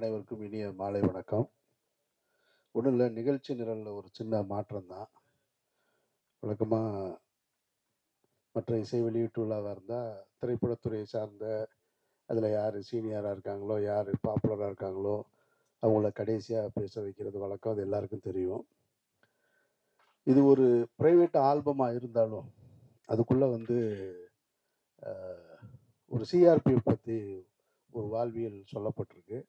அனைவருக்கும் இனிய மாலை வணக்கம். ஒன்றும் இல்லை, நிகழ்ச்சி நிரலில் ஒரு சின்ன மாற்றம் தான். வழக்கமாக மற்ற இசை வெளியீட்டு விழாவாக இருந்தால் திரைப்படத்துறையை சார்ந்த அதில் யார் சீனியராக இருக்காங்களோ, யார் பாப்புலராக இருக்காங்களோ அவங்கள கடைசியாக பேச வைக்கிறது வழக்கம். அது எல்லாருக்கும் தெரியும். இது ஒரு ப்ரைவேட் ஆல்பமாக இருந்தாலும் அதுக்குள்ளே ஒரு சிஆர்பிஎஃப் பற்றி ஒரு வாழ்வியல் சொல்லப்பட்டிருக்கு.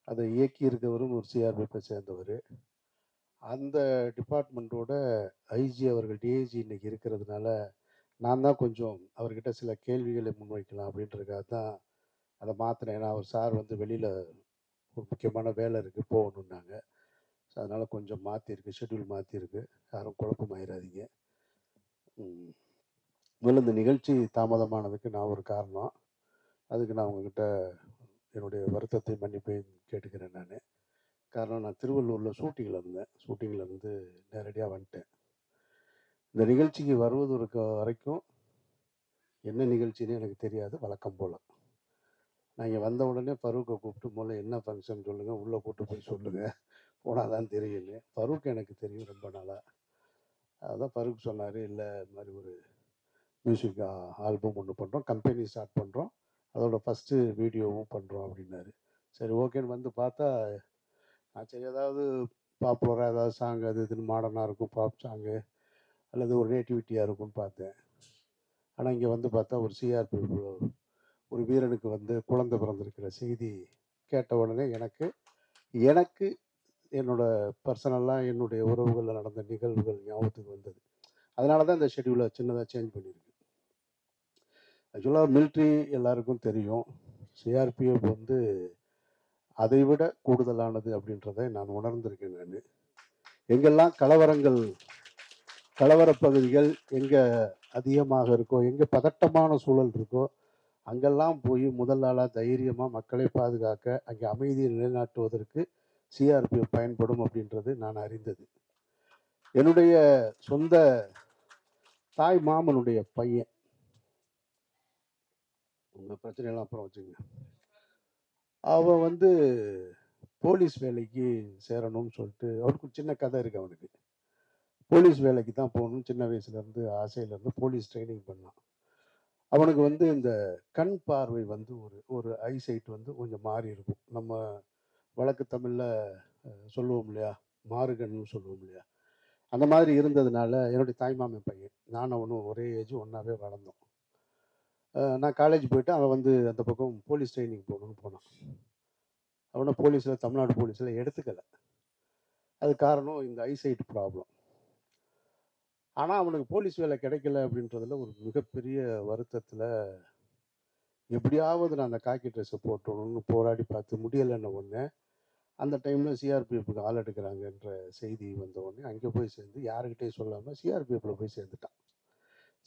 அதை இயக்கி இருக்கவரும் ஒரு சிஆர்பிஎஃப்பை சேர்ந்தவர். அந்த டிபார்ட்மெண்ட்டோட ஐஜி அவர்கள் டிஐஜி இன்னைக்கு இருக்கிறதுனால நான் தான் கொஞ்சம் அவர்கிட்ட சில கேள்விகளை முன்வைக்கலாம் அப்படின்றதுக்காக தான் அதை மாற்றினேன். ஏன்னா அவர் சார் வெளியில் ஒரு முக்கியமான வேலை இருக்குது, போகணுன்னாங்க. ஸோ அதனால் கொஞ்சம் மாற்றிருக்கு, ஷெட்யூல் மாற்றிருக்கு. யாரும் குழப்பமாயிடாதீங்க. முதல்ல இந்த நிகழ்ச்சி தாமதமானதுக்கு நான் ஒரு காரணம். அதுக்கு நான் உங்ககிட்ட என்னுடைய வருத்தத்தை மன்னிப்பையும் கேட்டுக்கிறேன். காரணம், நான் திருவள்ளூரில் ஷூட்டிங்கில் இருந்து நேரடியாக வந்துட்டேன். இந்த நிகழ்ச்சிக்கு வருவது வரைக்கும் என்ன நிகழ்ச்சின்னு எனக்கு தெரியாது. வழக்கம் போல் நான் இங்கே வந்த உடனே ஃபரூக்கை கூப்பிட்டு முதல்ல என்ன ஃபங்க்ஷன் சொல்லுங்கள், உள்ளே கூப்பிட்டு போய் சொல்லுங்கள், போனால் தான் தெரியுன்னு. ஃபரூக் எனக்கு தெரியும் ரொம்ப நாளாக. அதுதான் ஃபரூக் சொன்னார், இல்லை இது மாதிரி ஒரு மியூசிக் ஆல்பம் ஒன்று பண்ணுறோம், கம்பெனி ஸ்டார்ட் பண்ணுறோம், அதோட ஃபஸ்ட்டு வீடியோவும் பண்ணுறோம் அப்படின்னாரு. சரி ஓகேன்னு பார்த்தா நான் சரி ஏதாவது பாப்புலராக ஏதாவது சாங் அது இதுன்னு மாடர்னாக இருக்கும், பாப் சாங்கு அல்லது ஒரு நேட்டிவிட்டியாக இருக்கும்னு பார்த்தேன். ஆனால் இங்கே பார்த்தா ஒரு சிஆர்பி ஒரு வீரனுக்கு குழந்தை பிறந்திருக்கிற செய்தி கேட்ட உடனே எனக்கு என்னோட பர்சனலாக என்னுடைய உறவுகளில் நடந்த நிகழ்வுகள் ஞாபகத்துக்கு வந்தது. அதனால தான் இந்த ஷெட்யூலை சின்னதாக சேஞ்ச் பண்ணியிருக்கு. ஆக்சுவலாக மிலிட்ரி எல்லாருக்கும் தெரியும், சிஆர்பிஎஃப் அதை விட கூடுதலானது அப்படின்றத நான் உணர்ந்திருக்கேன். நான் எங்கெல்லாம் கலவர பகுதிகள் எங்கே அதிகமாக இருக்கோ, எங்கே பதட்டமான சூழல் இருக்கோ, அங்கெல்லாம் போய் முதல் நாளாக தைரியமாக மக்களை பாதுகாக்க, அங்கே அமைதியை நிலைநாட்டுவதற்கு சிஆர்பிஎஃப் பயன்படும் அப்படின்றது நான் அறிந்தது. என்னுடைய சொந்த தாய் மாமனுடைய பையன், உங்கள் பிரச்சனையெல்லாம் அப்புறம் வச்சுங்க, அவன் போலீஸ் வேலைக்கு சேரணும்னு சொல்லிட்டு அவருக்கு சின்ன கதை இருக்குது. அவனுக்கு போலீஸ் வேலைக்கு தான் போகணும், சின்ன வயசுலேருந்து ஆசையிலேருந்து போலீஸ் ட்ரைனிங் பண்ணான். அவனுக்கு இந்த கண் பார்வை ஒரு ஐசைட் கொஞ்சம் மாறி இருக்கும். நம்ம வழக்கு தமிழில் சொல்லுவோம் இல்லையா, மாறுகண்ணுன்னு சொல்லுவோம் இல்லையா, அந்த மாதிரி இருந்ததுனால என்னுடைய தாய்மாமன் பையன், நான் அவனும் ஒரே ஏஜ், ஒன்றாவே வளர்ந்தோம். நான் காலேஜ் போயிட்டு அவன் அந்த பக்கம் போலீஸ் ட்ரைனிங் போகணுன்னு போனான். அவனை போலீஸில், தமிழ்நாடு போலீஸில் எடுத்துக்கலை. அது காரணம் இந்த ஐசைட் ப்ராப்ளம். ஆனால் அவனுக்கு போலீஸ் வேலை கிடைக்கல அப்படின்றதுல ஒரு மிகப்பெரிய வருத்தத்தில் எப்படியாவது நான் அந்த காக்கி ட்ரெஸ்ஸை போட்டணும்னு போராடி பார்த்து முடியலைன்ன உடனே அந்த டைமில் சிஆர்பிஎஃப்க்கு ஆள் எடுக்கிறாங்கன்ற செய்தி வந்த உடனே அங்கே போய் சேர்ந்து யாருக்கிட்டையும் சொல்லாமல் சிஆர்பிஎஃப்பில் போய் சேர்ந்துட்டான்.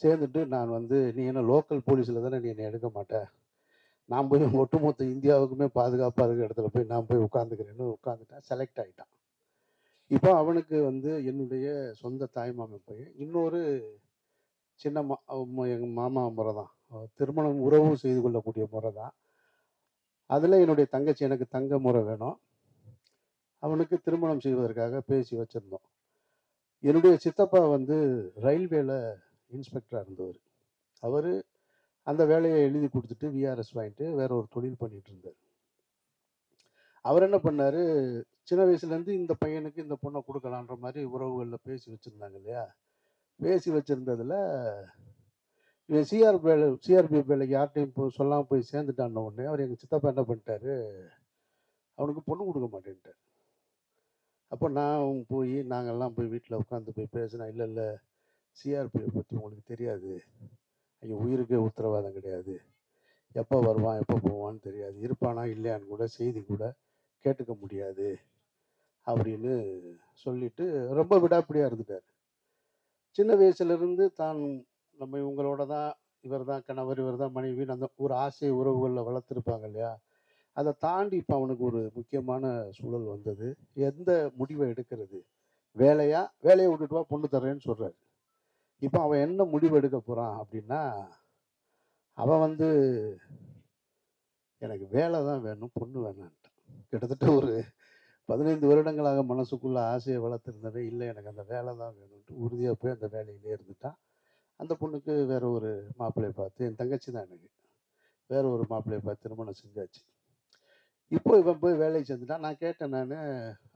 சேர்ந்துட்டு நான் நீ என்ன லோக்கல் போலீஸில் தானே நீ என்னை எடுக்க மாட்டேன், நான் போய் ஒட்டுமொத்த இந்தியாவுக்குமே பாதுகாப்பாக இருக்கிற இடத்துல போய் நான் போய் உட்காந்துக்கிறேன்னு உட்காந்துட்டான். செலக்ட் ஆகிட்டான். இப்போ அவனுக்கு என்னுடைய சொந்த தாய்மாமன் பையன், இன்னொரு சின்ன எங்கள் மாமா முறை தான், திருமணம் உறவு செய்து கொள்ளக்கூடிய முறை தான். அதில் என்னுடைய தங்கச்சி எனக்கு தங்க முறை வேணும், அவனுக்கு திருமணம் செய்வதற்காக பேசி வச்சுருந்தோம். என்னுடைய சித்தப்பா ரயில்வேல இன்ஸ்பெக்டராக இருந்தவர். அவர் அந்த வேலையை எழுதி கொடுத்துட்டு விஆர்எஸ் வாங்கிட்டு வேற ஒரு தொழில் பண்ணிட்டு இருந்தார். அவர் என்ன பண்ணார், சின்ன வயசுலேருந்து இந்த பையனுக்கு இந்த பொண்ணை கொடுக்கலான்ற மாதிரி உறவுகளில் பேசி வச்சுருந்தாங்க இல்லையா. பேசி வச்சுருந்ததில் இவன் சிஆர்பிஎஃப் வேலைக்கு யார்கிட்டையும் சொல்லாமல் போய் சேர்ந்துட்டான உடனே அவர் எங்கள் சித்தப்பா என்ன பண்ணிட்டாரு, அவனுக்கு பொண்ணு கொடுக்க மாட்டேன்ட்டார். அப்போ நான் நாங்கள்லாம் போய் வீட்டில் உட்காந்து போய் பேசினா, இல்லை சிஆர்பிஎஃப் பற்றி உங்களுக்கு தெரியாது, அங்கே உயிருக்கே உத்தரவாதம் கிடையாது, எப்போ வருவான் எப்போ போவான்னு தெரியாது, இருப்பானா இல்லையான்னு கூட செய்தி கூட கேட்டுக்க முடியாது அப்படின்னு சொல்லிட்டு ரொம்ப விடாப்பிடியாக இருந்துட்டார். சின்ன வயசுலேருந்து தான் நம்ம இவங்களோட தான், இவர் தான் கணவர், இவர் தான் மனைவின்னு அந்த ஒரு ஆசை உறவுகளில் வளர்த்துருப்பாங்க இல்லையா. அதை தாண்டி இப்போ அவனுக்கு ஒரு முக்கியமான சூழல் வந்தது. எந்த முடிவை எடுக்கிறது, வேலையை விட்டுட்டு வா பொண்ணு தர்றேன்னு சொல்கிறாரு. இப்போ அவன் என்ன முடிவு எடுக்க போகிறான் அப்படின்னா, அவன் எனக்கு வேலை தான் வேணும், பொண்ணு வேணான்ட்டான். கிட்டத்தட்ட ஒரு 15 வருடங்களாக மனசுக்குள்ள ஆசையை வளர்த்துருந்தவன், இல்லை எனக்கு அந்த வேலை தான் வேணும்ன்ட்டு உறுதியாக போய் அந்த வேலையிலே இருந்துட்டான். அந்த பொண்ணுக்கு வேற ஒரு மாப்பிள்ளையை பார்த்து, என் தங்கச்சி தான் எனக்கு, வேற ஒரு மாப்பிள்ளையை பார்த்து திருமணம் செஞ்சாச்சு. இப்போ இவன் போய் வேலைக்கு சேர்ந்துட்டான். நான் கேட்டேன் நானு,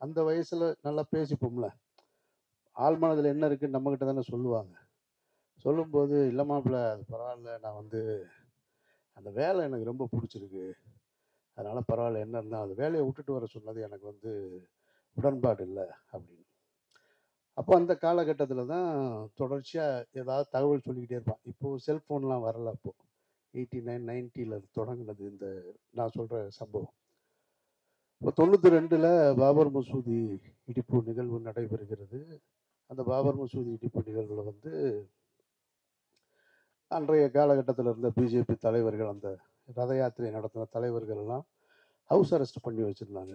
அந்த வயசுல நல்லா பேசிப்போம்ல, ஆள் மனதில் என்ன இருக்குன்னு நம்மகிட்ட தானே சொல்லுவாங்க. சொல்லும்போது, இல்லை மாப்பிள்ளை அது பரவாயில்ல, நான் வந்து அந்த வேலை எனக்கு ரொம்ப பிடிச்சிருக்கு, அதனால பரவாயில்ல, என்ன இருந்தாலும் அந்த வேலையை விட்டுட்டு வர சொன்னது எனக்கு வந்து உடன்பாடு இல்லை அப்படின்னு. அப்போ அந்த காலகட்டத்தில் தான் தொடர்ச்சியாக ஏதாவது தகவல் சொல்லிக்கிட்டே இருப்பான். இப்போது செல்ஃபோன்லாம் வரல. அப்போது 89, 90ல் தொடங்கினது இந்த நான் சொல்கிற சம்பவம். இப்போ 92ல் பாபர் மசூதி இடிப்பு நிகழ்வு நடைபெறுகிறது. அந்த பாபர் மசூதி இடிப்பு நிகழ்வில் வந்து அன்றைய காலகட்டத்தில் இருந்த பிஜேபி தலைவர்கள், அந்த ரத யாத்திரை நடத்தின தலைவர்கள்லாம் ஹவுஸ் அரெஸ்ட் பண்ணி வச்சுருந்தாங்க.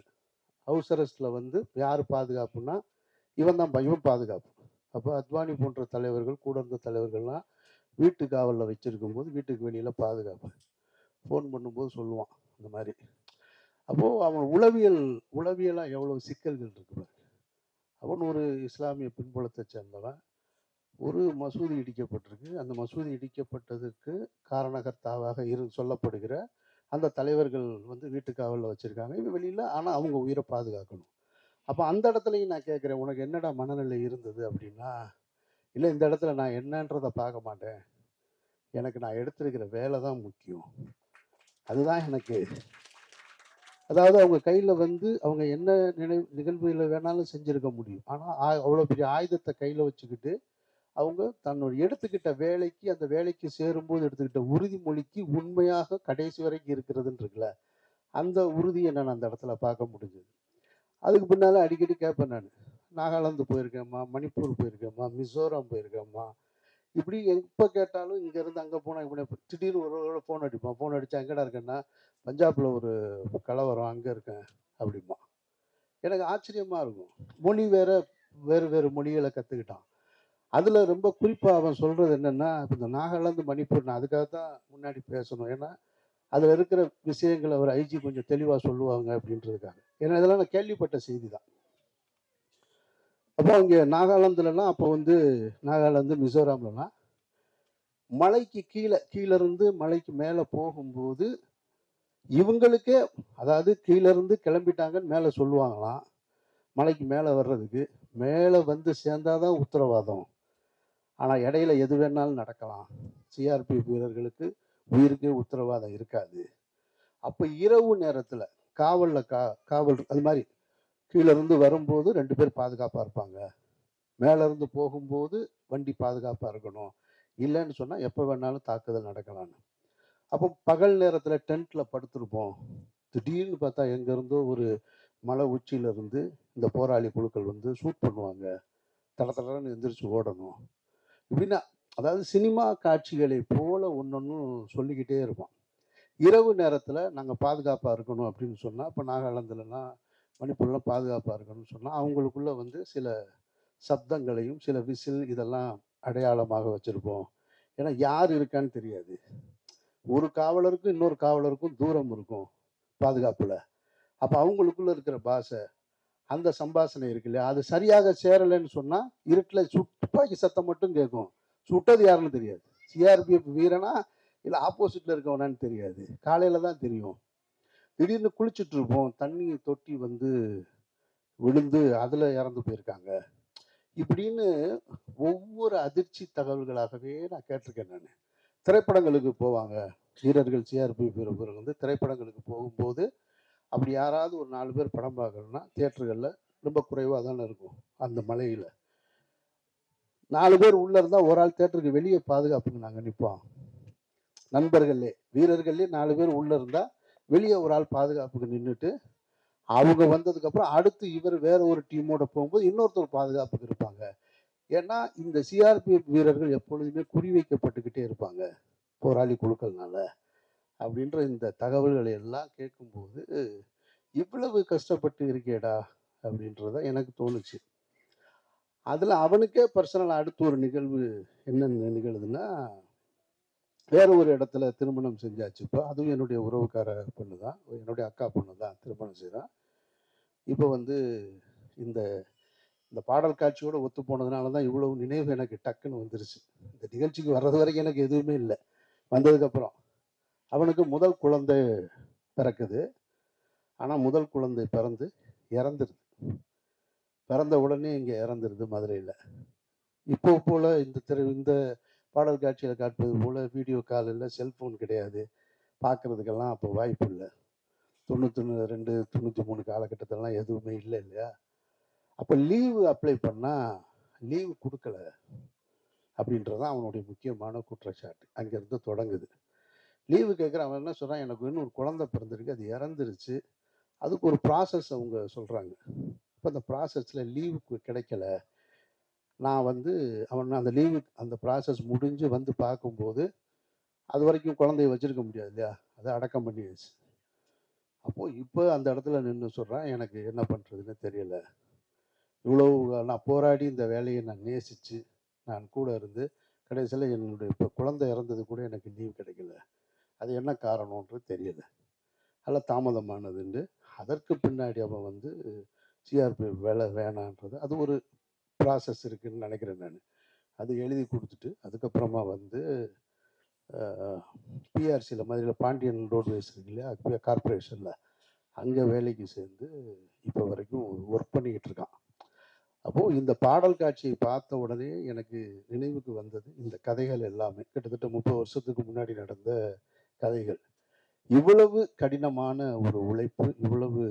ஹவுஸ் அரெஸ்ட்டில் வந்து யார் பாதுகாப்புன்னா இவன் பாதுகாப்பு. அப்போ அத்வானி போன்ற தலைவர்கள், கூட இருந்த தலைவர்கள்லாம் வீட்டு காவலில் வச்சுருக்கும்போது வீட்டுக்கு வெளியில் பாதுகாப்பு. ஃபோன் பண்ணும்போது சொல்லுவான் இந்த மாதிரி. அப்போது அவன் உளவியலாக எவ்வளோ சிக்கல்கள் இருக்கு பாரு. அவன் ஒரு இஸ்லாமிய பின்புலத்தை சேர்ந்தவன். ஒரு மசூதி இடிக்கப்பட்டிருக்கு. அந்த மசூதி இடிக்கப்பட்டதுக்கு காரணகர்த்தாவாக சொல்லப்படுகிற அந்த தலைவர்கள் வந்து வீட்டு காவலில் வச்சுருக்காங்க. இவன் வெளியில், ஆனால் அவங்க உயிரை பாதுகாக்கணும். அப்போ அந்த இடத்துலையும் நான் கேட்குறேன், உனக்கு என்னடா மனநிலை இருந்தது அப்படின்னா, இல்லை இந்த இடத்துல நான் என்னன்றதை பார்க்க மாட்டேன், எனக்கு நான் எடுத்திருக்கிற வேலை தான் முக்கியம், அதுதான் எனக்கு. அதாவது அவங்க கையில் வந்து அவங்க என்ன நிகழ்வுகளை வேணாலும் செஞ்சுருக்க முடியும். ஆனால் அவ்வளோ பெரிய ஆயுதத்தை கையில் வச்சுக்கிட்டு அவங்க தன்னோட எடுத்துக்கிட்ட வேலைக்கு, அந்த வேலைக்கு சேரும்போது எடுத்துக்கிட்ட உறுதிமொழிக்கு உண்மையாக கடைசி வரைக்கும் இருக்கிறதுன்னு இருக்குல்ல, அந்த உறுதியை நான் அந்த இடத்துல பார்க்க முடிஞ்சது. அதுக்கு பின்னால் அடிக்கடி கேட்பேன் நான், நாகாலாந்து போயிருக்கேம்மா, மணிப்பூர் போயிருக்கேம்மா, மிசோரம் போயிருக்கேம்மா, இப்படி எப்போ கேட்டாலும் இங்கேருந்து அங்கே போனால் இப்படி திடீர்னு ஒரு ஃபோன் அடிப்பான். ஃபோன் அடித்தா எங்கடா இருக்கேன்னா, பஞ்சாபில் ஒரு கலவரம், அங்கே இருக்கேன் அப்படிமா. எனக்கு ஆச்சரியமாக இருக்கும். மொழி வேறு வேறு மொழிகளை கற்றுக்கிட்டான். அதில் ரொம்ப குறிப்பாக அவன் சொல்கிறது என்னென்னா, இப்போ இந்த நாகாலாந்து மணிப்பூர், நான் அதுக்காக தான் முன்னாடி பேசணும், ஏன்னா அதில் இருக்கிற விஷயங்களை அவர் ஐஜி கொஞ்சம் தெளிவாக சொல்லுவாங்க அப்படின்றதுக்காக. ஏன்னா இதெல்லாம் நான் கேள்விப்பட்ட செய்தி தான். அப்போ அங்கே நாகாலாந்துலலாம், அப்போ வந்து நாகாலாந்து மிசோராம்லலாம் மலைக்கு கீழேருந்து மலைக்கு மேலே போகும்போது இவங்களுக்கே, அதாவது கீழேருந்து கிளம்பிட்டாங்கன்னு மேலே சொல்லுவாங்களாம். மலைக்கு மேலே வர்றதுக்கு மேலே வந்து சேர்ந்தாதான் உத்தரவாதம், ஆனால் இடையில எது வேணாலும் நடக்கலாம், சிஆர்பிஎஃப் வீரர்களுக்கு உயிருக்கு உத்தரவாதம் இருக்காது. அப்போ இரவு நேரத்தில் காவல் அது மாதிரி கீழேருந்து வரும்போது 2 பேர் பாதுகாப்பாக இருப்பாங்க, மேலேருந்து போகும்போது வண்டி பாதுகாப்பாக இருக்கணும், இல்லைன்னு சொன்னால் எப்போ வேணாலும் தாக்குதல் நடக்கலான்னு. அப்போ பகல் நேரத்தில் டென்ட்டில் படுத்திருப்போம். திடீர்னு பார்த்தா எங்கேருந்தோ ஒரு மலை உச்சியிலேருந்து இந்த போராளி குழுக்கள் வந்து ஷூட் பண்ணுவாங்க, தடன்னு எந்திரிச்சு ஓடணும் இப்படின்னா, அதாவது சினிமா காட்சிகளை போல ஒன்னொன்னும் சொல்லிக்கிட்டே இருப்போம். இரவு நேரத்தில் நாங்கள் பாதுகாப்பாக இருக்கணும் அப்படின்னு சொன்னால், இப்போ நாகாலாந்துலலாம் மணிப்பூர்லாம் பாதுகாப்பாக இருக்கணும்னு சொன்னால் அவங்களுக்குள்ள வந்து சில சப்தங்களையும் சில விசில் இதெல்லாம் அடையாளமாக வச்சுருப்போம். ஏன்னா யார் இருக்கான்னு தெரியாது. ஒரு காவலருக்கும் இன்னொரு காவலருக்கும் தூரம் இருக்கும் பாதுகாப்பில். அப்போ அவங்களுக்குள்ள இருக்கிற பாஷை, அந்த சம்பாஷணை இருக்கு இல்லையா, அது சரியாக சேரலைன்னு சொன்னால் இருட்டில் துப்பாக்கி சத்தம் மட்டும் கேட்கும், சுட்டது யாருன்னு தெரியாது. சிஆர்பிஎஃப் வீரனா இல்லை ஆப்போசிட்டில் இருக்கவனான்னு தெரியாது. காலையில் தான் தெரியும். திடீர்னு குளிச்சுட்டு இருப்போம், தண்ணி தொட்டி வந்து விழுந்து அதில் இறந்து போயிருக்காங்க இப்படின்னு ஒவ்வொரு அதிர்ச்சி தகவல்களாகவே நான் கேட்டிருக்கேன். நான் திரைப்படங்களுக்கு போவாங்க வீரர்கள், சிஆர்பிஎஃப் வீரர்கள் வந்து திரைப்படங்களுக்கு போகும்போது அப்படி யாராவது ஒரு 4 பேர் படம் பார்க்கணும்னா தியேட்டர்களில் ரொம்ப குறைவாக தானே இருக்கும். அந்த மலையில் 4 பேர் உள்ளே இருந்தால் ஒரு ஆள் தியேட்டருக்கு வெளியே பாதுகாப்புக்கு நாங்கள் நிற்போம். நண்பர்களே, வீரர்களே 4 பேர் உள்ளே இருந்தால் வெளியே ஒரு ஆள் பாதுகாப்புக்கு நின்றுட்டு, அவங்க வந்ததுக்கப்புறம் அடுத்து இவர் வேற ஒரு டீமோட போகும்போது இன்னொருத்தர் பாதுகாப்புக்கு இருப்பாங்க. ஏன்னா இந்த சிஆர்பிஎஃப் வீரர்கள் எப்பொழுதுமே குறிவைக்கப்பட்டுக்கிட்டே இருப்பாங்க போராளி குழுக்கள்னால அப்படின்ற இந்த தகவல்களை எல்லாம் கேட்கும்போது, இவ்வளவு கஷ்டப்பட்டு இருக்கேடா அப்படின்றத எனக்கு தோணுச்சு. அதில் அவனுக்கே பர்சனல் அடுத்து ஒரு நிகழ்வு என்ன நிகழுதுன்னா, வேற ஒரு இடத்துல திருமணம் செஞ்சாச்சு. இப்போ அதுவும் என்னுடைய உறவுக்கார பொண்ணு தான், என்னுடைய அக்கா பொண்ணு தான் திருமணம் செய்கிறான். இப்போ வந்து இந்த இந்த பாடல் காட்சியோட ஒத்து போனதுனால தான் இவ்வளவு நினைவு எனக்கு டக்குன்னு வந்துருச்சு. இந்த நிகழ்ச்சிக்கு வர்றது வரைக்கும் எனக்கு எதுவுமே இல்லை. வந்ததுக்கப்புறம் அவனுக்கு முதல் குழந்தை பிறக்குது. ஆனால் முதல் குழந்தை பிறந்து இறந்துருது. பிறந்த உடனே இங்கே இறந்துருது மதுரையில். இப்போ போல் இந்த பாடல் காட்சியில் காட்டுவது போல் வீடியோ கால் இல்லை, செல்ஃபோன் கிடையாது, பார்க்குறதுக்கெல்லாம் அப்போ வாய்ப்பு இல்லை. 92 93 காலகட்டத்திலலாம் எதுவுமே இல்லை இல்லையா? அப்போ லீவு அப்ளை பண்ணால் லீவு கொடுக்கல அப்படின்றது அவனுடைய முக்கியமான குற்றச்சாட்டு. அங்கேருந்து தொடங்குது. லீவு கேட்குற அவன் என்ன சொல்கிறான், எனக்கு இன்னும் ஒரு குழந்தை பிறந்திருக்கு, அது இறந்துருச்சு, அதுக்கு ஒரு ப்ராசஸ் அவங்க சொல்கிறாங்க. இப்போ அந்த ப்ராசஸில் லீவுக்கு கிடைக்கல. நான் வந்து அவன் அந்த லீவு அந்த ப்ராசஸ் முடிஞ்சு வந்து பார்க்கும்போது அது வரைக்கும் குழந்தைய வச்சுருக்க முடியாது இல்லையா, அதை அடக்கம் பண்ணிடுச்சு. அப்போது இப்போ அந்த இடத்துல நின்று சொல்கிறான், எனக்கு என்ன பண்ணுறதுன்னு தெரியலை. இவ்வளோ நான் போராடி இந்த வேலையை நான் நேசித்து நான் கூட இருந்து கடைசியில் என்னுடைய இப்போ குழந்தை இறந்தது கூட எனக்கு லீவ் கிடைக்கல. அது என்ன காரணன்றது தெரியலை, அதில் தாமதமானதுண்டு. அதற்கு பின்னாடி அவன் வந்து சிஆர்பிஎஃப் வேலை வேணான்றது அது ஒரு ப்ராசஸ் இருக்குதுன்னு நினைக்கிறேன் நான். அது எழுதி கொடுத்துட்டு அதுக்கப்புறமா வந்து பிஆர்சியில் மதுரையில் பாண்டியன் ரோட்வேஸ் இருக்கு இல்லையா, கார்பரேஷனில் அங்கே வேலைக்கு சேர்ந்து இப்போ வரைக்கும் ஒர்க் பண்ணிக்கிட்டு இருக்கான். அப்போது இந்த பாடல் காட்சியை பார்த்த உடனே எனக்கு நினைவுக்கு வந்தது இந்த கதைகள் எல்லாமே. கிட்டத்தட்ட 30 வருஷத்துக்கு முன்னாடி நடந்த கதைகள். இவ்வளவு கடினமான ஒரு உழைப்பு, இவ்வளவு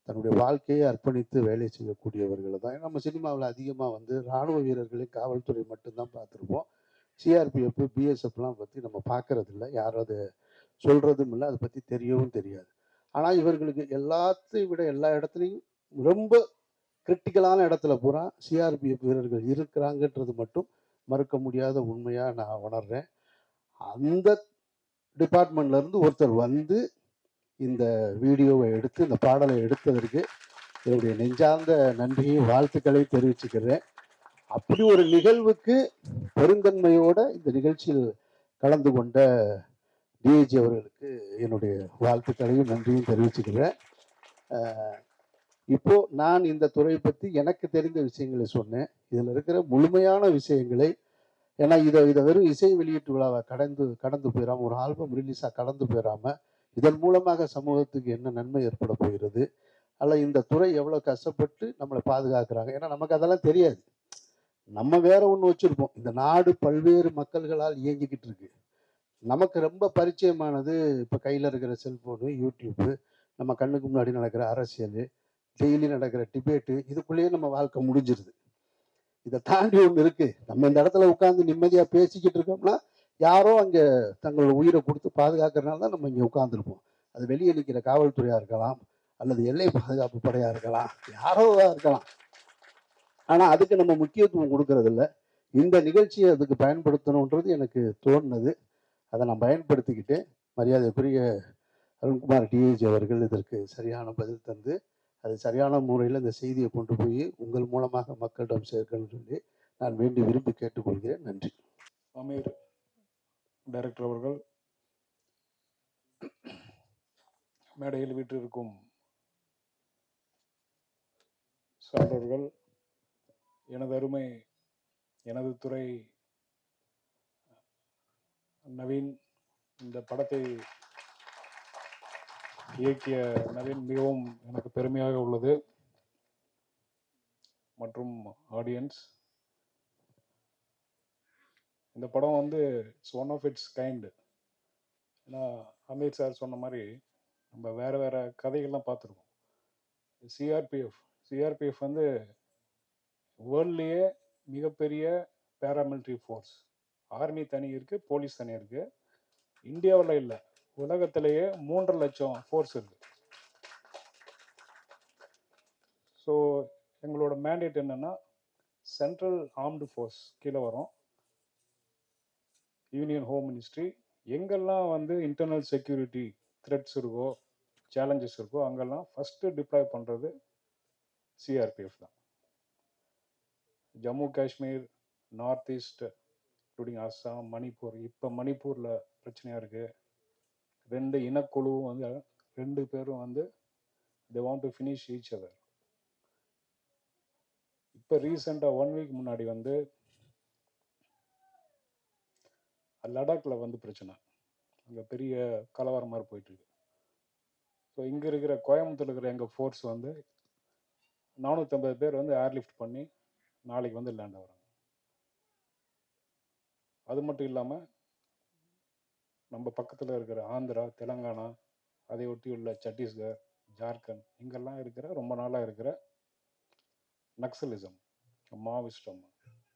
தன்னுடைய வாழ்க்கையை அர்ப்பணித்து வேலை செய்யக்கூடியவர்களை தான் நம்ம சினிமாவில் அதிகமாக வந்து இராணுவ வீரர்களை, காவல்துறை மட்டும்தான் பார்த்துருப்போம். சிஆர்பிஎஃப், பிஎஸ்எஃப்லாம் பற்றி நம்ம பார்க்கறது இல்லை, யாரும் அதை சொல்கிறதும் இல்லை, அதை பற்றி தெரியவும் தெரியாது. ஆனால் இவர்களுக்கு எல்லாத்தையும் விட எல்லா இடத்துலையும் ரொம்ப கிரிட்டிக்கலான இடத்துல பூரா சிஆர்பிஎஃப் வீரர்கள் இருக்கிறாங்கன்றது மட்டும் மறுக்க முடியாத உண்மையாக நான் உணர்றேன். அந்த டிபார்ட்மெண்ட்லேருந்து ஒருத்தர் வந்து இந்த வீடியோவை எடுத்து இந்த பாடலை எடுத்ததற்கு என்னுடைய நெஞ்சார்ந்த நன்றியை வாழ்த்துக்களை தெரிவிச்சுக்கிறேன். அப்படி ஒரு நிகழ்வுக்கு பெருந்தன்மையோட இந்த நிகழ்ச்சியில் கலந்து கொண்ட டிஐஜி அவர்களுக்கு என்னுடைய வாழ்த்துக்களையும் நன்றியும் தெரிவிச்சுக்கிறேன். இப்போ நான் இந்த துறையை பற்றி எனக்கு தெரிந்த விஷயங்களை சொன்னேன். இதில் இருக்கிற முழுமையான விஷயங்களை, ஏன்னா இதை வெறும் இசை வெளியீட்டு விழாவை கடந்து போயிடாம, ஒரு ஆல்பம் ரிலீஸாக கடந்து போயிடாம, இதன் மூலமாக சமூகத்துக்கு என்ன நன்மை ஏற்பட போகிறது, அல்ல இந்த துறை எவ்வளோ கஷ்டப்பட்டு நம்மளை பாதுகாக்கிறாங்க, ஏன்னா நமக்கு அதெல்லாம் தெரியாது. நம்ம வேற ஒன்று வச்சுருப்போம். இந்த நாடு பல்வேறு மக்கள்களால் இயங்கிக்கிட்டு இருக்கு. நமக்கு ரொம்ப பரிச்சயமானது இப்போ கையில் இருக்கிற செல்ஃபோனு, யூடியூப்பு, நம்ம கண்ணுக்கு முன்னாடி நடக்கிற அரசியல், டெய்லி நடக்கிற டிபேட்டு, இதுக்குள்ளேயே நம்ம வாழ்க்கை முடிஞ்சிருது. இதை தாண்டி ஒன்று இருக்குது. நம்ம இந்த இடத்துல உட்காந்து நிம்மதியாக பேசிக்கிட்டு இருக்கோம்னா யாரோ அங்கே தங்களோட உயிரை கொடுத்து பாதுகாக்கிறனால தான் நம்ம இங்கே உட்காந்துருப்போம். அது வெளியே நிற்கிற காவல்துறையாக இருக்கலாம், அல்லது எல்லை பாதுகாப்பு படையாக இருக்கலாம், யாரோவாக இருக்கலாம். ஆனால் அதுக்கு நம்ம முக்கியத்துவம் கொடுக்கறதில்ல. இந்த நிகழ்ச்சியை அதுக்கு பயன்படுத்தணுன்றது எனக்கு தோணுனது. அதை நான் பயன்படுத்திக்கிட்டு மரியாதைக்குரிய அருண்குமார் டிஏஜி அவர்கள் இதற்கு சரியான பதில் தந்து அது சரியான முறையில் இந்த செய்தியை கொண்டு போய் உங்கள் மூலமாக மக்களிடம் சேர்க்கணும்னு சொல்லி நான் வேண்டி விரும்பி கேட்டுக்கொள்கிறேன். நன்றி. அமீர் டைரக்டர் அவர்கள், மேடையில் வீற்றிருக்கும் சான்றோர்கள், எனது அருமை எனது துறை நவீன், இந்த படத்தை இயக்கிய நவீன் மிகவும் எனக்கு பெருமையாக உள்ளது. மற்றும் ஆடியன்ஸ், இந்த படம் வந்து it's one of its kind. ஏன்னா அமீர் சார் சொன்ன மாதிரி நம்ம வேறு வேறு கதைகள்லாம் பார்த்துருக்கோம். சிஆர்பிஎஃப் வந்து வேர்ல்ட்லேயே மிகப்பெரிய பேராமிலிட்ரி ஃபோர்ஸ். ஆர்மி தனி இருக்குது, போலீஸ் தனி இருக்குது. இந்தியாவில் இல்லை, உலகத்திலேயே 3.5 லட்சம் ஃபோர்ஸ் இருக்குது. ஸோ எங்களோட மேண்டேட் என்னென்னா, சென்ட்ரல் ஆர்ம்டு ஃபோர்ஸ் கீழே வரும், யூனியன் ஹோம் மினிஸ்ட்ரி. எங்கெல்லாம் வந்து இன்டர்னல் செக்யூரிட்டி த்ரெட்ஸ் இருக்கோ, சேலஞ்சஸ் இருக்கோ, அங்கெல்லாம் ஃபஸ்ட்டு டிப்ளாய் பண்ணுறது சிஆர்பிஎஃப் தான். Jammu Kashmir, north east, including Assam, Manipur. இப்போ மணிப்பூரில் பிரச்சனையாக இருக்குது. 2 இனக்குழுவும் வந்து 2 பேரும் வந்து they want to finish each other. இப்போ ரீசெண்டாக 1 வீக் முன்னாடி வந்து லடாக்கில் வந்து பிரச்சனை, அங்கே பெரிய கலவரம் மாதிரி போயிட்டுருக்கு. ஸோ இங்கே இருக்கிற கோயம்புத்தூர் இருக்கிற எங்கள் ஃபோர்ஸ் வந்து 450 பேர் வந்து ஏர்லிஃப்ட் பண்ணி நாளைக்கு வந்து லேண்ட் ஆகிறாங்க. அது மட்டும் இல்லாமல் நம்ம பக்கத்தில் இருக்கிற ஆந்திரா, தெலுங்கானா, அதை ஒட்டி உள்ள சத்தீஸ்கர், ஜார்க்கண்ட், இங்கெல்லாம் இருக்கிற ரொம்ப நாளாக இருக்கிற நக்சலிசம், மாவோயிஸ்டம்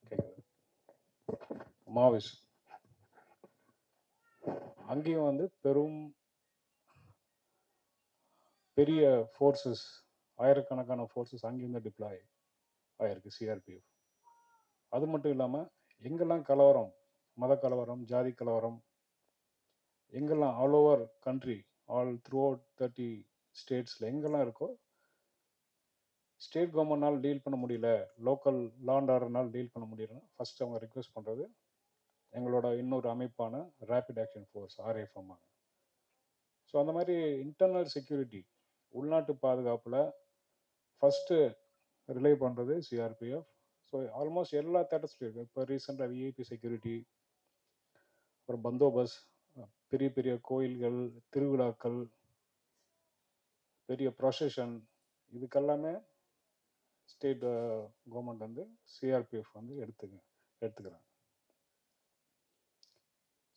கேட்குது, மாவோயிஸ்ட் அங்கேயும் வந்து பெரிய ஃபோர்ஸஸ், ஆயிரக்கணக்கான ஃபோர்ஸஸ் அங்கேயும் தான் டிப்ளாய் ஆயிருக்கு, சிஆர்பிஎஃப். அது மட்டும் இல்லாமல் எங்கெல்லாம் கலவரம், மத கலவரம், ஜாதி கலவரம், எங்கெல்லாம் all over country, all through out 30 ஸ்டேட்ஸில் எங்கெல்லாம் இருக்கோ, ஸ்டேட் கவர்மெண்ட்னால் டீல் பண்ண முடியல, லோக்கல் லா அண்ட் ஆர்டர்னால் டீல் பண்ண முடியலன்னா ஃபஸ்ட்டு அவங்க ரிக்வெஸ்ட் பண்ணுறது எங்களோட இன்னொரு அமைப்பான ரேபிட் ஆக்ஷன் ஃபோர்ஸ், ஆர்எஃப்எம். ஸோ அந்த மாதிரி இன்டர்னல் செக்யூரிட்டி, உள்நாட்டு பாதுகாப்பில் ஃபஸ்ட்டு ரிலே பண்ணுறது சிஆர்பிஎஃப். ஸோ ஆல்மோஸ்ட் எல்லா தேட்டர்ஸ்லையும் இருக்குது. இப்போ ரீசெண்டாக விஐபி செக்யூரிட்டி, அப்புறம் பந்தோபஸ்த், பெரிய பெரிய கோயில்கள், திருவிழாக்கள், பெரிய ப்ரொசஷன், இதுக்கெல்லாமே ஸ்டேட் கவர்மெண்ட் வந்து சிஆர்பிஎஃப் வந்து எடுத்துக்கிறாங்க.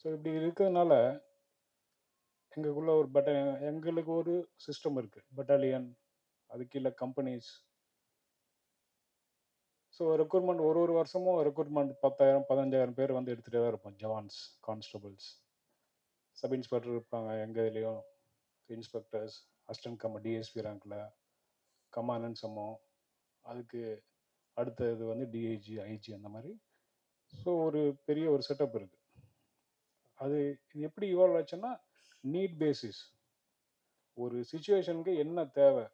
ஸோ இப்படி இருக்கிறதுனால எங்களுக்குள்ள ஒரு எங்களுக்கு ஒரு சிஸ்டம் இருக்குது, பட்டாலியன், அது கீழே கம்பெனிஸ். ஸோ ரெக்ரூட்மெண்ட் ஒரு வருஷமும் ரெக்ரூட்மெண்ட் 10,000 15,000 பேர் வந்து எடுத்துகிட்டே தான் இருப்போம். ஜவான்ஸ், கான்ஸ்டபிள்ஸ், சப் இன்ஸ்பெக்டர் இருப்பாங்க எங்கள் இதுலேயும், இன்ஸ்பெக்டர்ஸ், அசிஸ்டன்ட் டிஎஸ்பி ரேங்கில், கமாண்டன்ட் சம்மம், அதுக்கு அடுத்த இது வந்து டிஐஜி, ஐஜி, அந்த மாதிரி. ஸோ ஒரு பெரிய ஒரு செட்டப் இருக்குது. அது இது எப்படி இவால்வ் ஆச்சுன்னா நீட் பேசிஸ், ஒரு சுச்சுவேஷனுக்கு என்ன தேவை,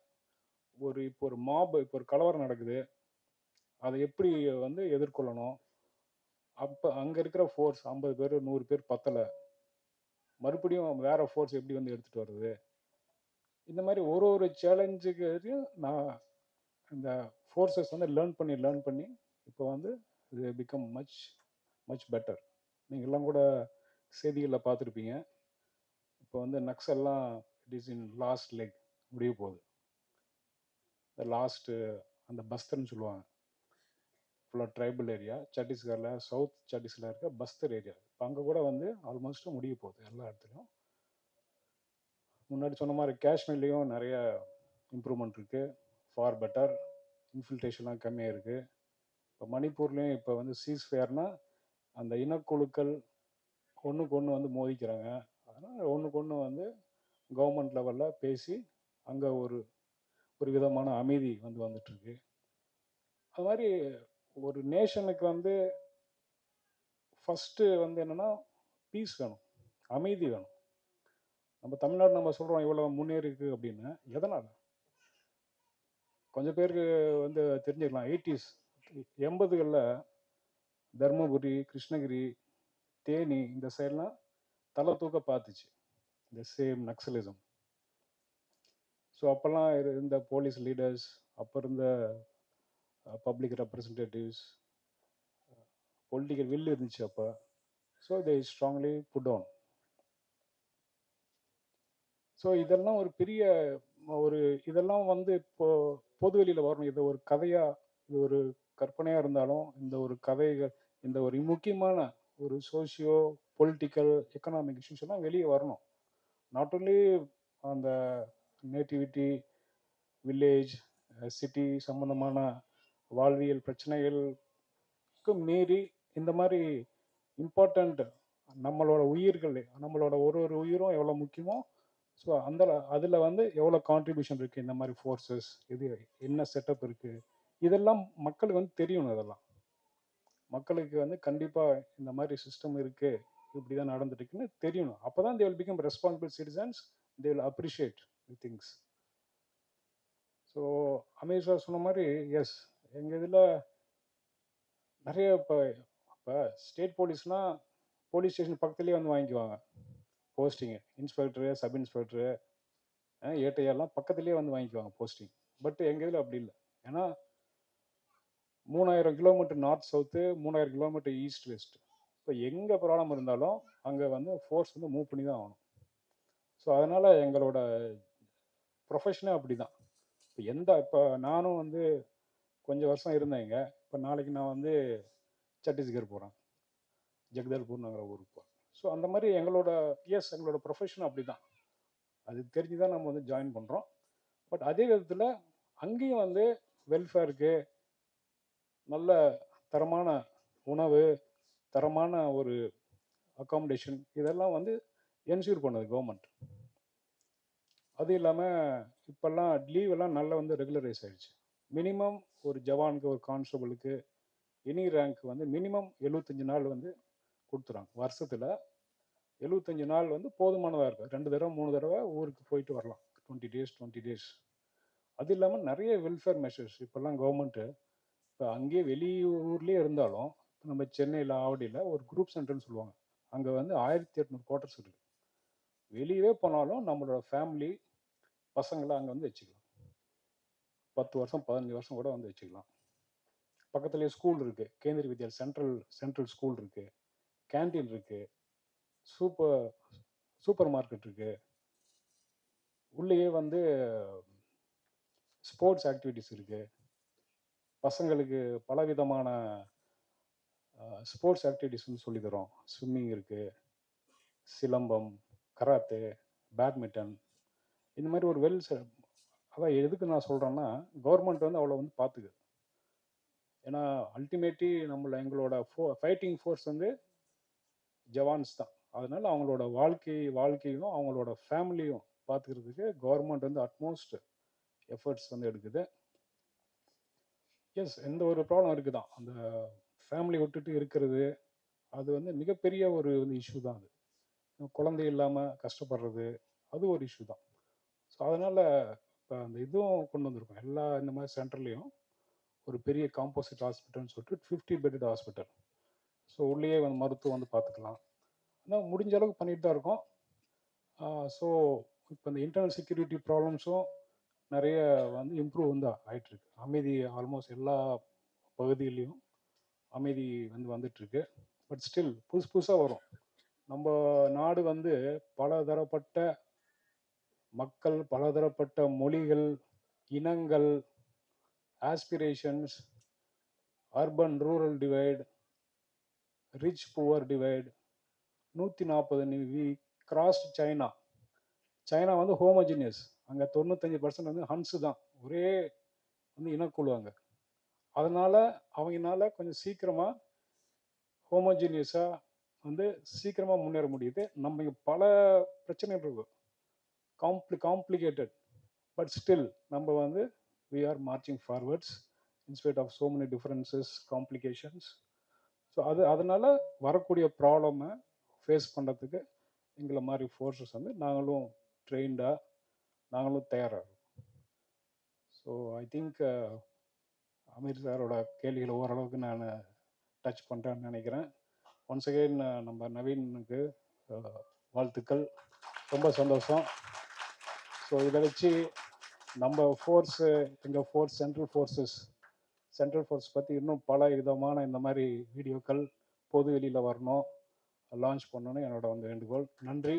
இப்போ ஒரு மாப், இப்போ ஒரு கலவரம் நடக்குது, அதை எப்படி வந்து எதிர்கொள்ளணும், அப்போ அங்கே இருக்கிற ஃபோர்ஸ் 50 பேர் 100 பேர் பத்தலை, மறுபடியும் வேற ஃபோர்ஸ் எப்படி வந்து எடுத்துகிட்டு வருது, இந்த மாதிரி ஒரு சேலஞ்சுக்கு நான் இந்த ஃபோர்ஸஸ் வந்து லேர்ன் பண்ணி இப்போ வந்து இது பிகம் மச் பெட்டர். நீங்கள்லாம் கூட செய்திகளில் பார்த்துருப்பீங்க. இப்போ வந்து நக்சல்லாம் it is in last leg, முடிய போகுது. இந்த லாஸ்ட்டு அந்த பஸ்தர்னு சொல்லுவாங்க, ஃபுல்லாக ட்ரைபல் ஏரியா, சத்தீஸ்கரில் சவுத் சத்தீஸ்கரில் இருக்க பஸ்தர் ஏரியா, இப்போ அங்கே கூட வந்து ஆல்மோஸ்ட் முடிய போகுது எல்லா இடத்துலையும். முன்னாடி சொன்ன மாதிரி காஷ்மீர்லேயும் நிறைய இம்ப்ரூவ்மெண்ட் இருக்குது, ஃபார் பெட்டர், இன்ஃபில்ட்ரேஷன்லாம் கம்மியாக இருக்குது. இப்போ மணிப்பூர்லேயும் இப்போ வந்து சீஸ்ஃபயர்னா அந்த இனக்குழுக்கள் ஒன்றுக்கு ஒன்று வந்து மோதிக்கிறாங்க. அதனால் ஒன்றுக்கு ஒன்று வந்து கவர்மெண்ட் லெவலில் பேசி அங்கே ஒரு விதமான அமைதி வந்துட்டுருக்கு. அது மாதிரி ஒரு நேஷனுக்கு வந்து ஃபஸ்ட்டு வந்து என்னென்னா பீஸ் வேணும், அமைதி வேணும். நம்ம தமிழ்நாடு நம்ம சொல்கிறோம் இவ்வளோ முன்னேறிக்கு அப்படின்னு, எதனால்? கொஞ்சம் பேருக்கு வந்து தெரிஞ்சுக்கலாம். 80களில் தர்மபுரி, கிருஷ்ணகிரி, தேனி இந்த சைட்லாம் தலை தூக்க பார்த்துச்சு இந்த சேம் நக்சலிசம். ஸோ அப்போல்லாம் இருந்த போலீஸ் லீடர்ஸ், அப்போ இருந்த பப்ளிக் ரெப்ரசன்டேட்டிவ்ஸ், பொலிட்டிக்கல் வில் இருந்துச்சு அப்போ. So they strongly put down. So இதெல்லாம் ஒரு பெரிய இதெல்லாம் வந்து இப்போ பொதுவெளியில் வரணும். இது ஒரு கதையாக, இது ஒரு கற்பனையாக இருந்தாலும் இந்த ஒரு கதைகள், இந்த ஒரு முக்கியமான ஒரு சோஷியோ பொலிட்டிக்கல் எக்கனாமிக் இஷ்யூஸ் எல்லாம் வெளியே வரணும். நாட் ஓன்லி அந்த நேட்டிவிட்டி, வில்லேஜ், சிட்டி சம்மந்தமான வாழ்வியல் பிரச்சனைகளுக்கு மீறி இந்த மாதிரி இம்பார்ட்டண்ட் நம்மளோட உயிர்கள், நம்மளோட ஒரு உயிரும் எவ்வளோ முக்கியமோ, ஸோ அதில் வந்து எவ்வளோ கான்ட்ரிபியூஷன் இருக்குது, இந்த மாதிரி ஃபோர்ஸஸ், இது என்ன செட்டப் இருக்குது, இதெல்லாம் மக்களுக்கு வந்து தெரியணும். இதெல்லாம் மக்களுக்கு வந்து கண்டிப்பாக இந்த மாதிரி சிஸ்டம் இருக்குது, இப்படி தான் நடந்துட்டுருக்குன்னு தெரியணும். அப்போ தான் they will become responsible citizens, they will appreciate the things. So Aamir sir சொன்ன மாதிரி எஸ், எங்கள் இதில் நிறைய இப்போ இப்போ ஸ்டேட் போலீஸ்னால் போலீஸ் ஸ்டேஷன் பக்கத்துலேயே வந்து வாங்கிக்குவாங்க போஸ்டிங்கு. இன்ஸ்பெக்டரு, சப் இன்ஸ்பெக்டரு, ஏட்டையெல்லாம் பக்கத்துலேயே வந்து வாங்கிக்குவாங்க போஸ்டிங். பட் எங்கள் இதில் அப்படி இல்லை. ஏன்னா 3000 kilometre north south, 3000 kilometre east west. இப்போ எங்கே ப்ராப்ளம் இருந்தாலும் அங்கே வந்து ஃபோர்ஸ் வந்து மூவ் பண்ணி தான் ஆகணும். ஸோ அதனால் எங்களோட ப்ரொஃபஷனே அப்படி தான். இப்போ நானும் வந்து கொஞ்சம் வருஷம் இருந்தேங்க. இப்போ நாளைக்கு நான் வந்து சத்தீஸ்கர் போகிறேன், ஜெகதல்பூர்ங்கிற ஊருக்கு போகிறேன். ஸோ அந்த மாதிரி எங்களோட ப்ரொஃபஷன் அப்படி தான். அது தெரிஞ்சு தான் நம்ம வந்து ஜாயின் பண்ணுறோம். பட் அதே விதத்தில் அங்கேயும் வந்து வெல்ஃபேருக்கு நல்ல தரமான உணவு, தரமான ஒரு அக்காமடேஷன், இதெல்லாம் வந்து என்ஷூர் பண்ணுது கவர்மெண்ட். அது இல்லாமல் இப்போல்லாம் லீவெல்லாம் நல்லா வந்து ரெகுலரைஸ் ஆகிடுச்சு. மினிமம் ஒரு ஜவானுக்கு, ஒரு கான்ஸ்டபிளுக்கு, எனி ரேங்க் வந்து மினிமம் 75 நாள் வந்து கொடுத்துறாங்க. வருஷத்தில் 75 நாள் வந்து போதுமானதாக இருக்கும். 2 தடவை 3 தடவை ஊருக்கு போயிட்டு வரலாம், 20 days. அது இல்லாமல் நிறைய வெல்ஃபேர் மெஷர்ஸ் இப்போல்லாம் கவர்மெண்ட்டு. இப்போ அங்கேயே வெளியூர்லேயே இருந்தாலும் நம்ம சென்னையில், ஆவடியில் ஒரு குரூப் சென்டர்னு சொல்லுவாங்க. அங்கே வந்து 1800 குவார்ட்டர்ஸ் இருக்குது. வெளியவே போனாலும் நம்மளோட ஃபேமிலி பசங்களை அங்கே வந்து வச்சுக்கலாம். 10 வருஷம் 15 வருஷம் கூட வந்து வச்சுக்கலாம். பக்கத்துலேயே ஸ்கூல் இருக்குது, கேந்திரிய வித்யா சென்ட்ரல் ஸ்கூல் இருக்குது, கேன்டீன் இருக்குது, சூப்பர் மார்க்கெட் இருக்குது. உள்ளேயே வந்து ஸ்போர்ட்ஸ் ஆக்டிவிட்டிஸ் இருக்குது. பசங்களுக்கு பலவிதமான ஸ்போர்ட்ஸ் ஆக்டிவிட்டிஸ்னு சொல்லி தரோம். ஸ்விம்மிங் இருக்குது, சிலம்பம், கராத்தே, பேட்மிண்டன், இந்த மாதிரி ஒரு அதான் எதுக்கு நான் சொல்கிறேன்னா, கவர்மெண்ட் வந்து அவ்வளோ வந்து பார்த்துக்குது. ஏன்னா அல்டிமேட்லி எங்களோட ஃபைட்டிங் ஃபோர்ஸ் வந்து ஜவான்ஸ் தான். அதனால அவங்களோட வாழ்க்கையும் அவங்களோட ஃபேமிலியும் பார்த்துக்கிறதுக்கு கவர்மெண்ட் வந்து அட்மோஸ்ட் எஃபர்ட்ஸ் வந்து எடுக்குது. எஸ், எந்த ஒரு ப்ராப்ளம் இருக்குதான், அந்த ஃபேமிலி விட்டுட்டு இருக்கிறது அது வந்து மிகப்பெரிய ஒரு இஷ்யூ தான். அது குழந்தை இல்லாமல் கஷ்டப்படுறது, அது ஒரு இஷ்யூ தான். ஸோ அதனால் இப்போ அந்த இதுவும் கொண்டு வந்திருக்கோம். எல்லா இந்த மாதிரி சென்டர்லேயும் ஒரு பெரிய காம்போசிட் ஹாஸ்பிட்டல்னு சொல்லிட்டு 50 பெட்டட் ஹாஸ்பிட்டல். ஸோ உள்ளேயே வந்து மருத்துவம் வந்து பார்த்துக்கலாம். ஆனால் முடிஞ்ச அளவுக்கு பண்ணிட்டு தான் இருக்கோம். ஸோ இப்போ இந்த இன்டர்னல் செக்யூரிட்டி ப்ராப்ளம்ஸும் நிறைய வந்து இம்ப்ரூவ் வந்து ஆகிட்டுருக்கு. அமைதி ஆல்மோஸ்ட் எல்லா பகுதியிலையும் அமைதி வந்து வந்துட்டுருக்கு. பட் ஸ்டில் புதுசாக வரும். நம்ம நாடு வந்து பலதரப்பட்ட மக்கள், பலதரப்பட்ட மொழிகள், இனங்கள், aspirations, urban rural divide, rich poor divide, 140 we crossed China வந்து ஹோமோஜினியஸ். அங்கே 95% வந்து ஹன்ஸு தான், ஒரே வந்து இனக்குழு அங்கே. அதனால் அவங்கனால கொஞ்சம் சீக்கிரமாக ஹோமோஜினியஸாக வந்து சீக்கிரமாக முன்னேற முடியுது. நம்ம இங்கே பல பிரச்சனைகள் இருக்கும், காம்ப்ளிகேட்டட். பட் ஸ்டில் நம்ம வந்து we are marching forwards in spite of so many differences, complications. So அதனால் வரக்கூடிய ப்ராப்ளமை ஃபேஸ் பண்ணுறதுக்கு எங்களை மாதிரி ஃபோர்ஸஸ் வந்து நாங்களும் ட்ரெயின்டாக, நாங்களும் தயாராக இருக்கோம். ஸோ ஐ திங்க் அமீர் சாரோட கேள்விகளை ஓரளவுக்கு நான் டச் பண்ணுறேன்னு நினைக்கிறேன். ஒன்ஸ் அகெயின் நம்ம நவீனுக்கு வாழ்த்துக்கள், ரொம்ப சந்தோஷம். ஸோ இதை வச்சு நம்ம எங்கள் ஃபோர்ஸ் சென்ட்ரல் ஃபோர்ஸ் பற்றி இன்னும் பல விதமான இந்த மாதிரி வீடியோக்கள் பொது வெளியில் வரணும், லான்ச் பண்ணணும்னு என்னோட வந்து வேண்டுகோள். நன்றி.